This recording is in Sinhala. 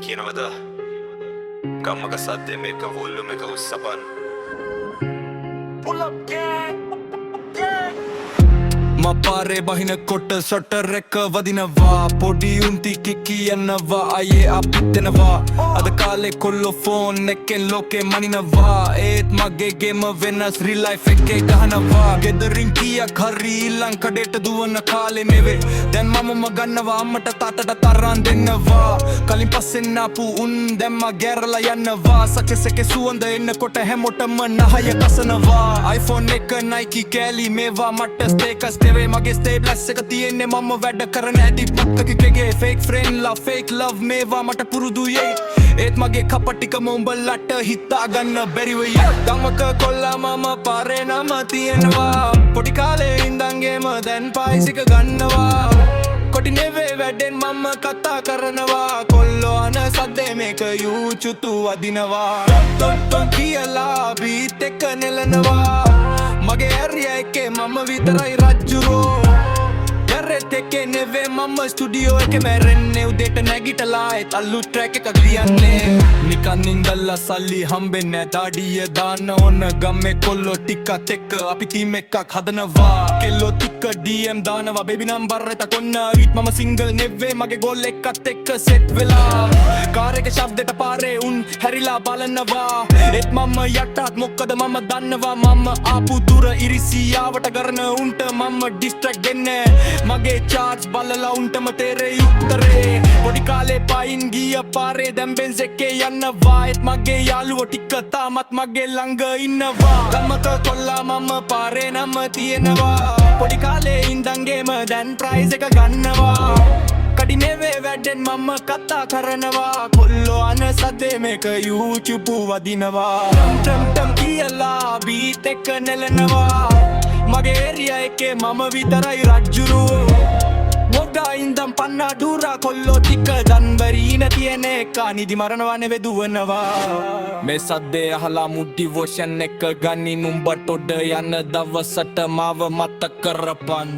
කියනවද ගම්මක සද්දේ මේක වොල්ලුම් එක උස්සපන් pull up gang මපාරේ බහින කොට ෂටර් එක වදිනවා පොඩි උන්ති කිකි යනවා අයේ අපිටනවා අද කාලේ කොල්ලෝ ෆෝන් එකෙන් ලෝකේ මනිනවා ඒත් මගේ ගේම වෙනස් රිල් ලයිෆ් එකේ ගහනවා ගෙදරින් කීයක් හරි ඊළඟ කඩේට දුවන කාලේ නෙවේ දැන් මමම ගන්නවා අම්මට තාත්තට තරන් දෙන්නවා කලින් පස්සෙන් ආපු උන් දැන් මා ගැරලා යනවා සකස් එකේ සුවඳ එන්නකොට හැමෝටම නහය කසනවා iPhone එක Nike කැලි මේවා මට ස්ටේකස් මගේ ස්ටේබ්ලස් එක තියෙන්නේ මම වැඩ කරන ඇඩි පත්තකගේ ෆේක් ෆ්‍රෙන්ඩ් ලා ෆේක් ලව් මේවා මට පුරුදුයි ඒත් මගේ කපටිකම උඹලට හිතා ගන්න බැරි වෙයි ගමක කොල්ලා මම පාරේ නම තියෙනවා පොඩි කාලේ ඉඳන්ගේම දැන් පයිසික ගන්නවා කොටි නෙවේ වැඩෙන් මම කතා කරනවා කොල්ලෝ අන සද්දේ මේක යූචුතු වදිනවා ටොට්ටොන් කියලා බීට් එක නෙලනවා මගේ ඇරිය එකේ මම විතරයි රජ්ජුරෝ යරෙත් එකේ නෙවේ මම ස්ටුඩියෝ එකේ මැරෙන්නේ උදේට නැගිටලා ඒත් අලු ට්‍රැක් එකක් ලියන්නේ නිකන් ඉඳලා සල්ලි හම්බෙන්නේ දාඩිය දාන්න ඕන ගම්මේ කොල්ලෝ ටිකත් එක්ක අපි ටීම් එකක් හදනවා කෙල්ලෝ ටික DM දානවා බේබි නම්බර් එක කොන්න ඊත් මම සිංගල් නෙවේ මගේ ගෝල් එකත් එක්ක සෙට් වෙලා කාර් එකේ ශබ්දෙට පාරේ උන් හැරිලා බලනවා ඒත් මම යටත් මොකද මම දන්නවා මම ආපු දුර ඉරිසියාවට කරන උන්ට මම ඩිස්ට්‍රැක්ට් දෙන්නේ මගේ චාර්ජ් බලලා උන්ටම තේරෙයි උත්තරේ පොඩි කාලේ පයින් ගිය පාරේ දැන් බෙන්ස් එකේ යනවා ඒත් මගේ යාළුවෝ ටික තාමත් මගේ ළඟ ඉන්නවා ගමක කොල්ලා මම පාරේ නම තියෙනවා පොඩි කාලේ ඉඳන්ගේම දැන් ප්‍රයිස් එක ගන්නවා කඩි නෙවේ වැඩෙන් මම කතා කරනවා කොල්ලෝ අන සද්දේ මේක YouTube වදිනවා ටම් කියලා බීට් එක නෙලනවා මගේ ඒරියා එකේ මම විතරයි රජ්ජුරුවෝ මොග්ගා ඉඳන් පන්නා ඩූරා කොල්ලෝ ටික දන්වරීන තියෙන එක නිදි මරනවා නෙවෙයි දුවනවා මේ සද්දේ අහලා මොටිවේෂන් එක ගනින් උඹට ඔඩ යන දවසට මාව මතක කරපන්